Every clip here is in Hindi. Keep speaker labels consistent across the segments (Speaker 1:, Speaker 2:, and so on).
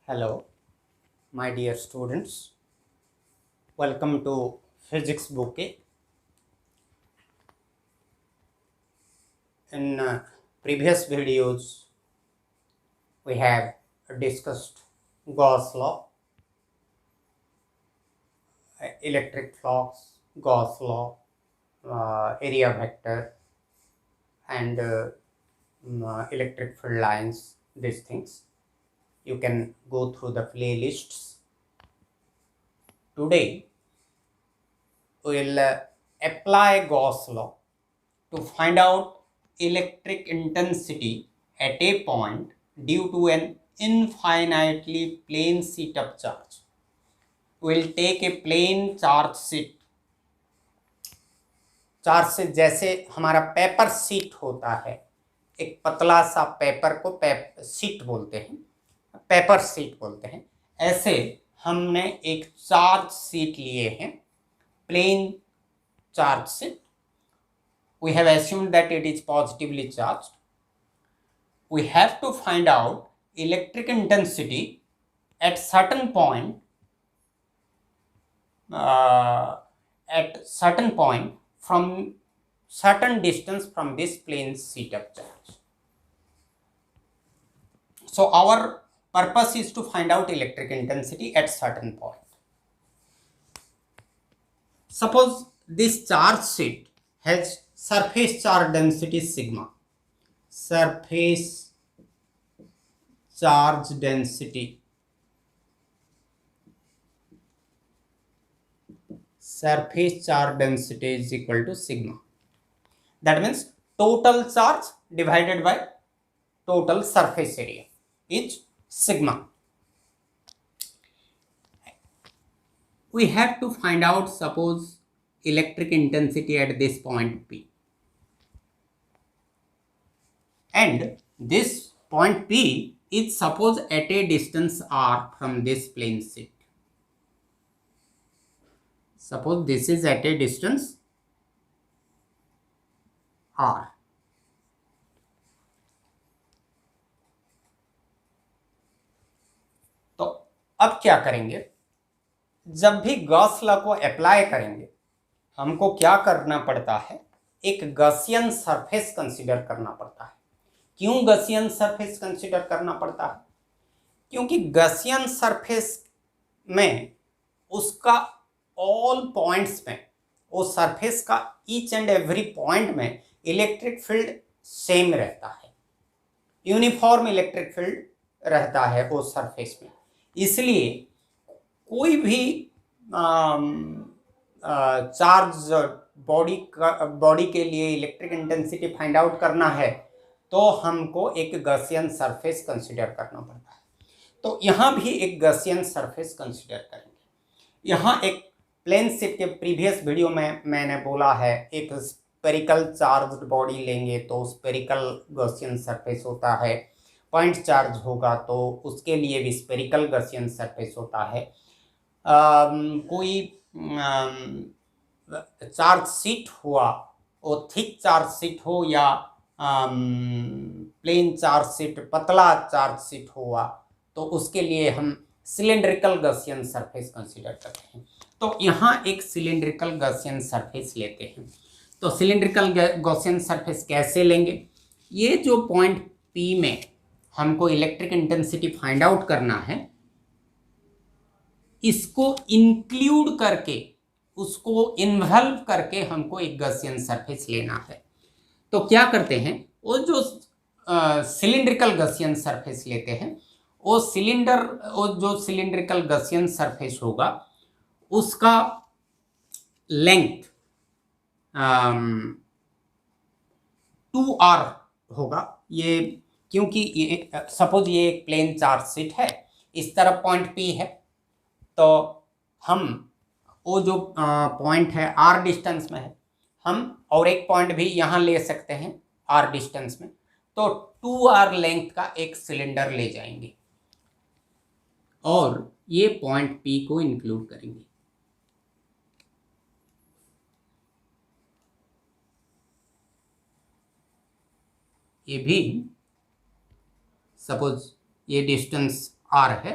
Speaker 1: Hello, my dear students. Welcome to Physics Bouquet. In previous videos, we have discussed Gauss law, electric flux, Gauss law, area vector, and electric field lines. These things you can go through the playlists. Today, we will apply Gauss law to find out electric intensity at a point due to an infinitely plane sheet of charge. We will take a plane charge sheet. Charge से जैसे हमारा पेपर शीट होता है, एक पतला सा पेपर को शीट बोलते हैं, पेपर शीट बोलते हैं। ऐसे हमने एक चार्ज शीट लिए हैं, plane charge sheet. We have assumed that it is positively charged. We have to find out electric intensity at certain point, from certain distance from this plane sheet of charge. So our purpose is to find out electric intensity at certain point. Suppose this charge sheet has surface charge density sigma. Surface charge density. Surface charge density is equal to sigma. That means total charge divided by total surface area is sigma. We have to find out, suppose, electric intensity at this point P. And this point P is suppose at a distance r from this plane sheet. Suppose this is at a distance r. तो अब क्या करेंगे, जब भी गॉस लॉ को अप्लाई करेंगे हमको क्या करना पड़ता है, एक गॉसियन सरफेस कंसीडर करना पड़ता है. क्यों गॉसियन सरफेस कंसीडर करना पड़ता है? क्योंकि गॉसियन सरफेस में उसका ऑल पॉइंट्स में, वो सरफेस का ईच एंड एवरी पॉइंट में इलेक्ट्रिक फील्ड सेम रहता है, यूनिफॉर्म इलेक्ट्रिक फील्ड रहता है वो सरफेस में. इसलिए कोई भी चार्ज बॉडी के लिए इलेक्ट्रिक इंटेंसिटी फाइंड आउट करना है तो हमको एक गॉसियन सरफेस कंसीडर करना पड़ता है. तो यहाँ भी एक गॉसियन सरफेस कंसीडर करेंगे. यहाँ एक प्लेन शीट के प्रीवियस वीडियो में मैंने बोला है, एक स्पेरिकल चार्ज बॉडी लेंगे तो स्पेरिकल गॉसियन सरफेस होता है, पॉइंट चार्ज होगा तो उसके लिए भी स्पेरिकल गॉसियन सरफेस होता है. कोई चार्ज शीट हुआ, वो थिक चार्ज शीट हो या प्लेन चार्ज शीट, पतला चार्ज शीट हुआ, तो उसके लिए हम सिलेंड्रिकल गॉसियन सरफेस कंसीडर करते हैं. तो यहाँ एक सिलेंड्रिकल गॉसियन सरफेस लेते हैं. तो सिलेंड्रिकल गॉसियन सरफेस कैसे लेंगे? ये जो पॉइंट P में हमको इलेक्ट्रिक इंटेंसिटी फाइंड आउट करना है, इसको इंक्लूड करके, उसको इन्वॉल्व करके हमको एक गॉसियन सरफेस लेना है. तो क्या करते हैं, वो जो सिलिंड्रिकल गॉसियन सरफेस लेते हैं, वो जो सिलिंड्रिकल गॉसियन सरफेस होगा उसका लेंथ 2r होगा. ये क्योंकि ये सपोज ये एक प्लेन चार्ज शीट है, इस तरफ पॉइंट P है, तो हम वो जो पॉइंट है r डिस्टेंस में है, हम और एक पॉइंट भी यहाँ ले सकते हैं r डिस्टेंस में, तो 2r लेंथ का एक सिलेंडर ले जाएंगे और ये पॉइंट P को इंक्लूड करेंगे. ये भी सपोज ये डिस्टेंस r है,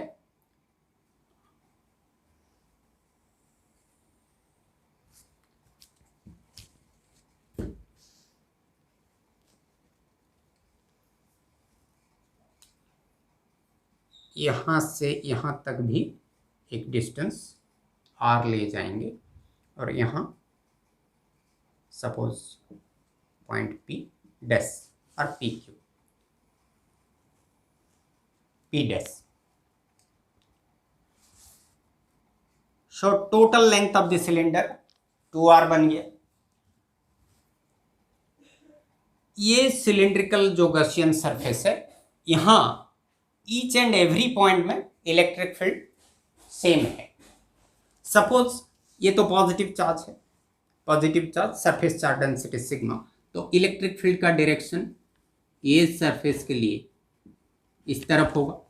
Speaker 1: यहाँ से यहाँ तक भी एक डिस्टेंस r ले जाएंगे और यहाँ सपोज पॉइंट P डैश और PQ P dash. So total length of the cylinder 2r बन गया। ये सिलिंड्रिकल जो गॉसियन सरफेस है, यहाँ ईच एंड एवरी पॉइंट में इलेक्ट्रिक फील्ड सेम है। सपोज ये तो पॉजिटिव चार्ज है, positive charge surface charge density sigma, तो इलेक्ट्रिक फील्ड का डायरेक्शन ये सरफेस के लिए इस तरफ होगा।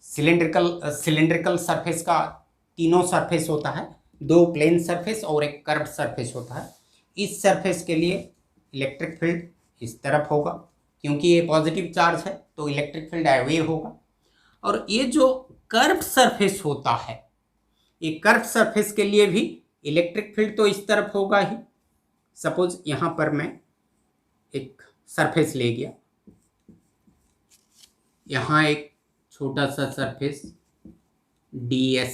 Speaker 1: सिलिंड्रिकल सरफेस का तीनों सरफेस होता है, दो प्लेन सरफेस और एक कर्व सरफेस होता है। इस सरफेस के लिए इलेक्ट्रिक फील्ड इस तरफ होगा, क्योंकि ये पॉजिटिव चार्ज है तो इलेक्ट्रिक फील्ड अवे होगा। और ये जो कर्व सरफेस होता है, ये कर्व सरफेस के लिए भी इलेक्ट्रिक फील्ड तो इस तरफ होगा ही। सपोज यहाँ पर मैं एक सरफेस ले गया, यहाँ एक छोटा सा सरफेस ds,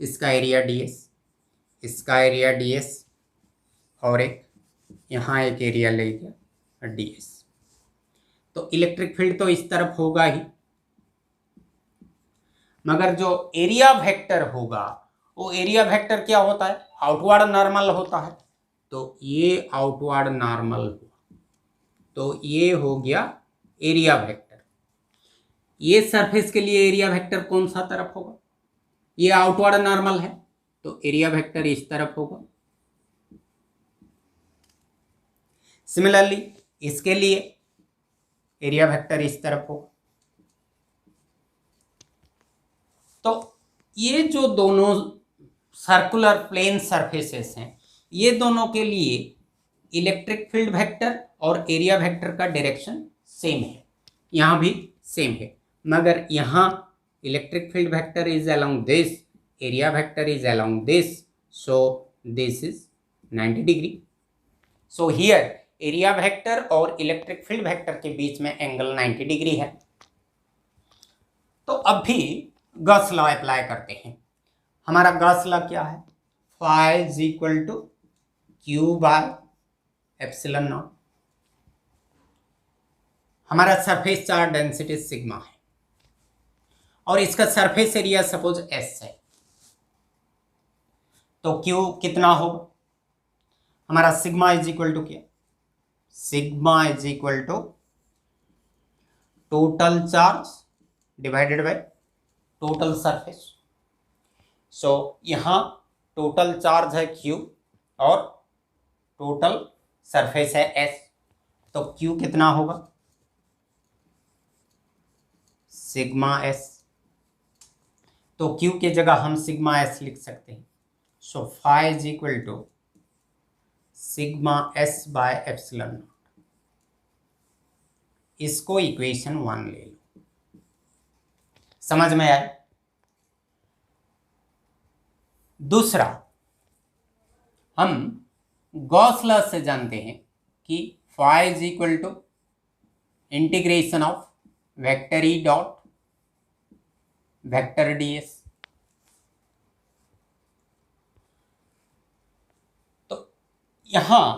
Speaker 1: इसका एरिया ds, इसका एरिया ds और एक यहाँ एक एरिया ले गया ds, तो इलेक्ट्रिक फील्ड तो इस तरफ होगा ही। मगर जो एरिया वेक्टर होगा, वो एरिया वेक्टर क्या होता है? आउटवर्ड नॉर्मल होता है। तो ये आउटवर्ड नॉर्मल हुआ, तो ये हो गया एरिया वेक्टर। ये सरफेस के लिए एरिया वेक्टर कौन सा तरफ होगा? ये आउटवर्ड नॉर्मल है, तो एरिया वेक्टर इस तरफ होगा। सिमिलरली इसके लिए एरिया वेक्टर इस तरफ होगा। तो ये जो दोनों सर्कुलर प्लेन सरफेसेस हैं, ये दोनों के लिए इलेक्ट्रिक फील्ड वेक्टर और एरिया वेक्टर का डायरेक्शन सेम है, यहाँ भी सेम है। मगर यहाँ electric field vector is along this, area vector is along this, so this is 90 degree. So here area vector और इलेक्ट्रिक फील्ड वेक्टर के बीच में एंगल 90 डिग्री है। तो अब भी गॉस लॉ अप्लाई करते हैं। हमारा गॉस लॉ क्या है? Phi is equal to Q by epsilon naught. हमारा सरफेस चार्ज डेंसिटी सिग्मा है और इसका सरफेस एरिया सपोज S है, तो Q कितना होगा? हमारा सिग्मा इज इक्वल टू क्या? Sigma is equal to total charge divided by total surface. So यहाँ टोटल चार्ज है Q और टोटल सरफेस है S, तो Q कितना होगा? Sigma S। तो Q के जगह हम सिग्मा S लिख सकते हैं। So phi is equal to sigma S by epsilon naught. इसको इक्वेशन 1 ले लो। समझ में आया? दूसरा, हम गॉस लॉ से जानते हैं कि phi is equal to integration of vector E dot vector ds। तो यहां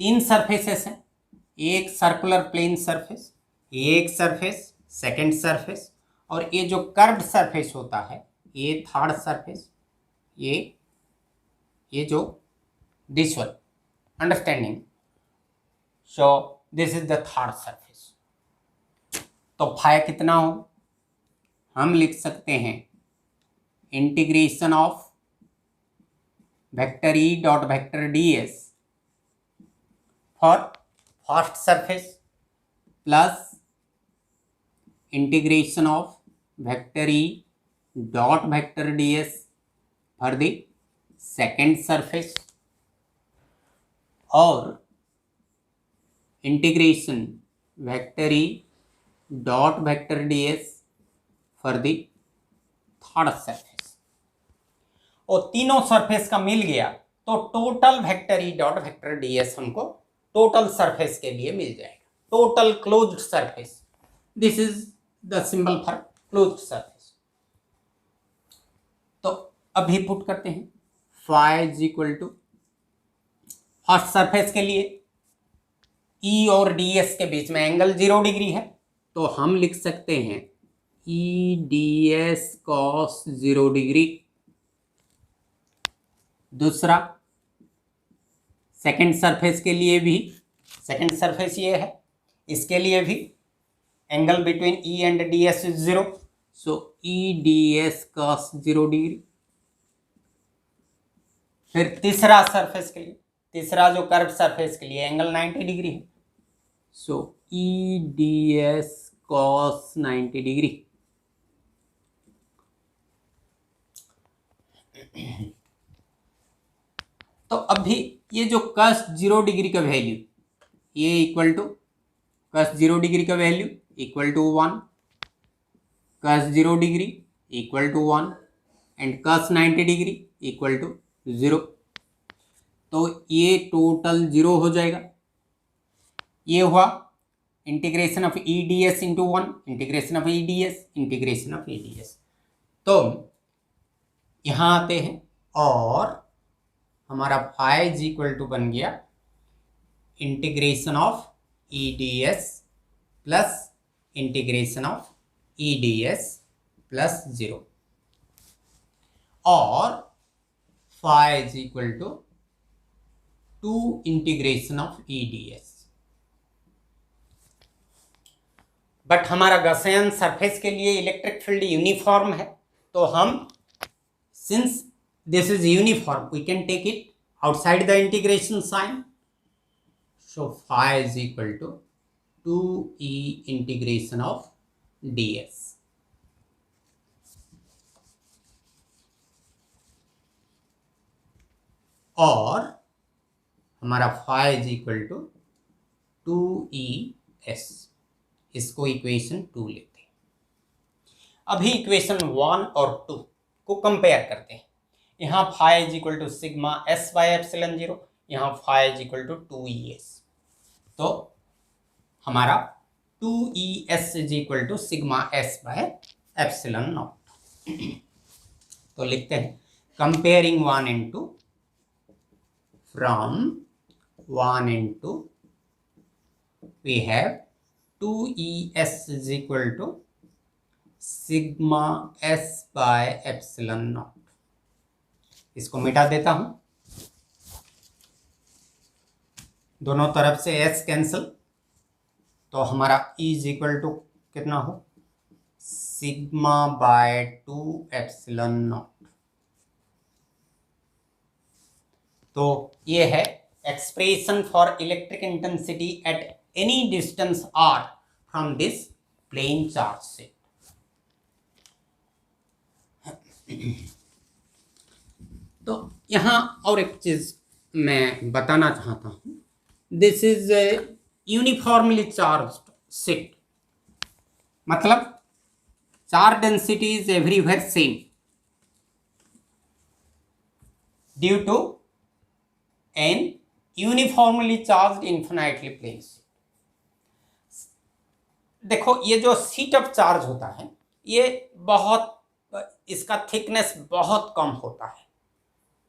Speaker 1: तीन सरफेसेस हैं, एक सर्कुलर प्लेन सरफेस, एक सरफेस, सेकंड सरफेस, और ये जो कर्व्ड सरफेस होता है ये थर्ड सरफेस, ये जो this one, understanding? So this is the third surface. तो फाई कितना हो? हम लिख सकते हैं integration of vector E dot vector ds for first surface plus integration of vector E dot vector ds for the second surface, और integration vector E dot vector ds for the third surface. और तीनों सरफेस का मिल गया तो total vector E dot vector ds हमको टोटल सरफेस के लिए मिल जाएगा, total closed surface. This is the symbol for closed surface. तो अभी पुट करते हैं phi is equal to first surface के लिए ई और डी एस के बीच में एंगल 0 डिग्री है, तो हम लिख सकते हैं ई डी एस कॉस 0 डिग्री। दूसरा सेकेंड सरफेस के लिए भी, सेकेंड सरफेस ये है, इसके लिए भी angle between E and D S is 0, so E D S cos 0 degree. फिर तीसरा सरफेस के लिए, तीसरा जो कर्व सरफेस के लिए एंगल 90 डिग्री है, so E D S cos 90 degree. तो अभी ये जो कस 0 डिग्री का वैल्यू, ये इक्वल टू कस 0 डिग्री का value equal to 1, cos 0 degree equal to 1 and cos 90 degree equal to 0। तो ये टोटल 0 हो जाएगा। ये हुआ integration of E D S into 1, integration of E D S, integration of E D S. तो यहाँ आते हैं और हमारा फाई इज इक्वल टू बन गया integration of E D S plus integration of E D S plus 0, और phi is equal to 2 integration of E D S. But हमारा गॉसियन सरफेस के लिए इलेक्ट्रिक फील्ड यूनिफॉर्म है, तो हम since this is uniform, we can take it outside the integration sign, so phi is equal to 2e integration of ds। और हमारा phi is equal to 2es, इसको इक्वेशन 2 लेते हैं। अभी इक्वेशन 1 और 2 को कंपेयर करते हैं। यहाँ phi is equal to sigma S by epsilon 0, यहाँ phi is equal to 2es, तो हमारा 2es is equal to sigma S by epsilon naught. तो लिखते हैं comparing 1 and 2, from 1 and 2 we have 2es is equal to sigma S by epsilon naught. इसको मिटा देता हूं, दोनों तरफ से s कैंसिल, तो हमारा E इज इक्वल टू कितना हो, सिग्मा बाय 2 एप्सिलॉन नॉट। तो ये है expression for electric intensity at any distance r from this plane charge set. तो यहाँ और एक चीज मैं बताना चाहता हूँ, this is a uniformly charged set, मतलब charge density is everywhere same due to an uniformly charged infinitely plane set. देखो ये जो सीट ऑफ चार्ज होता है, ये बहुत, इसका थिकनेस बहुत कम होता है,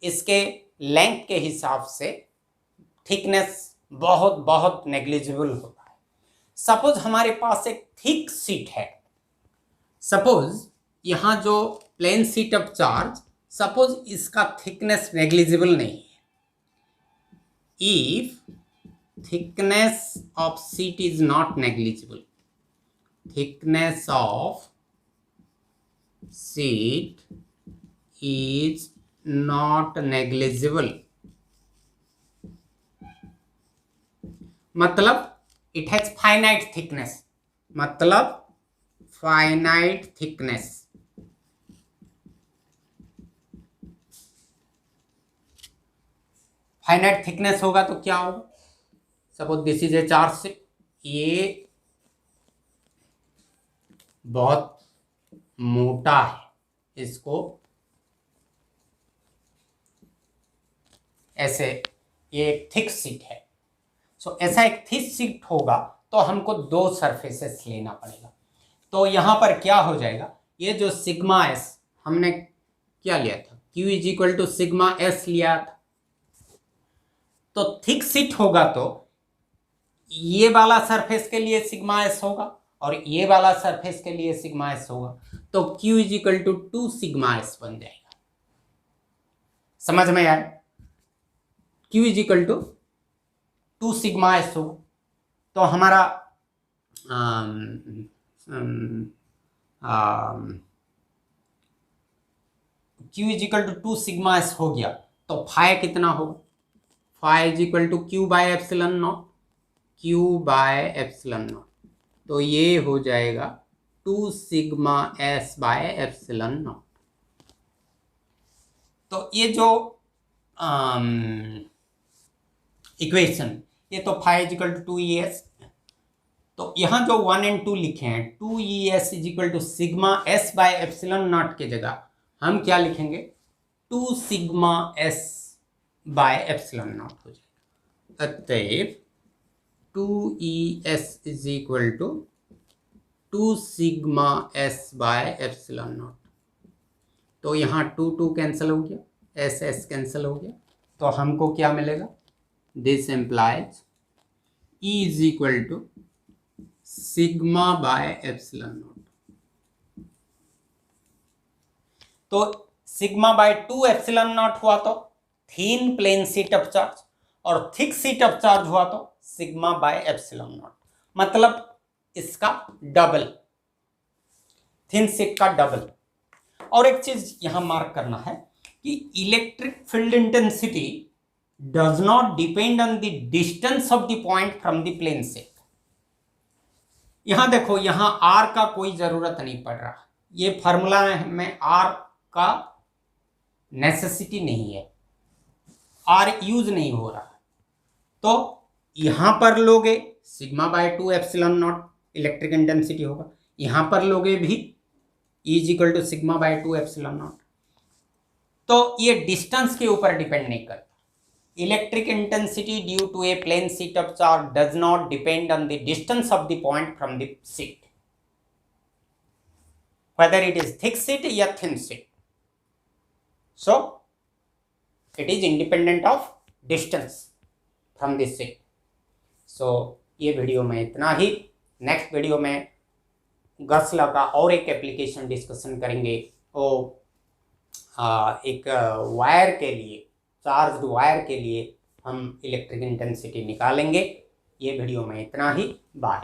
Speaker 1: इसके लेंथ के हिसाब से थिकनेस बहुत बहुत नेग्लिजिबल होता है। सपोज हमारे पास एक थिक सीट है, सपोज यहाँ जो plane sheet of charge, suppose इसका थिकनेस नेग्लिजिबल नहीं है, if thickness of sheet is not negligible, thickness of sheet is not negligible, मतलब it has finite thickness, मतलब finite thickness। finite thickness होगा तो क्या होगा, suppose this is A charge set, ये बहुत मोटा है, इसको ऐसे, ये एक थिक सीट है, सो ऐसा एक थिक सीट होगा तो हमको 2 सरफेसेस लेना पड़ेगा। तो यहां पर क्या हो जाएगा, ये जो सिग्मा एस हमने क्या लिया था, Q is equal to sigma S लिया था, तो थिक शीट होगा तो ये वाला सरफेस के लिए सिग्मा एस होगा और ये वाला सरफेस के लिए सिग्मा एस होगा, तो Q is equal to 2 sigma S बन जाएगा। समझ में आया? Q is equal to 2 sigma S होगा, तो हमारा Q is equal to 2 sigma S हो गया, तो फाई कितना होगा, phi is equal to Q by epsilon naught, Q by epsilon naught, तो ये हो जाएगा 2 sigma S by epsilon naught. तो ये जो इक्वेशन, ये तो phi is equal to 2ES, तो यहां जो 1 और 2 लिखे हैं 2ES is equal to sigma S by epsilon naught के जगह हम क्या लिखेंगे, 2 sigma S by epsilon naught हो जाएगा। अतएव 2ES is equal to 2 sigma S by epsilon naught, तो यहाँ 2 कैंसिल हो गया, एस कैंसिल हो गया, तो हमको क्या मिलेगा, this implies E is equal to sigma by epsilon naught. तो सिग्मा बाय 2 एप्सिलॉन नॉट हुआ तो thin plane sheet of charge, और थिक शीट ऑफ चार्ज हुआ तो सिग्मा बाय एप्सिलॉन नॉट, मतलब इसका डबल, थिन शीट का डबल। और एक चीज यहां मार्क करना है कि electric field intensity does not depend on the distance of the point from the plane sheet. यहां देखो, यहां R का कोई जरूरत नहीं पड़ रहा, ये फॉर्मूला में R का नेसेसिटी नहीं है, R यूज नहीं हो रहा, तो यहां पर लोगे sigma by 2 epsilon naught electric intensity होगा, यहां पर लोगे भी E is equal to sigma by 2 epsilon naught. तो ये डिस्टेंस के ऊपर डिपेंड नहीं करता, electric intensity due to a plane sheet of charge does not depend on the distance of the point from the sheet, whether it is thick sheet या thin sheet, so it is independent of distance from the sheet। so ये वीडियो में इतना ही, नेक्स्ट वीडियो में गॉस लॉ का और एक एप्लीकेशन डिस्कशन करेंगे। वो एक वायर के लिए, चार्ज्ड वायर के लिए हम इलेक्ट्रिक इंटेंसिटी निकालेंगे। ये वीडियो में इतना ही, बाय।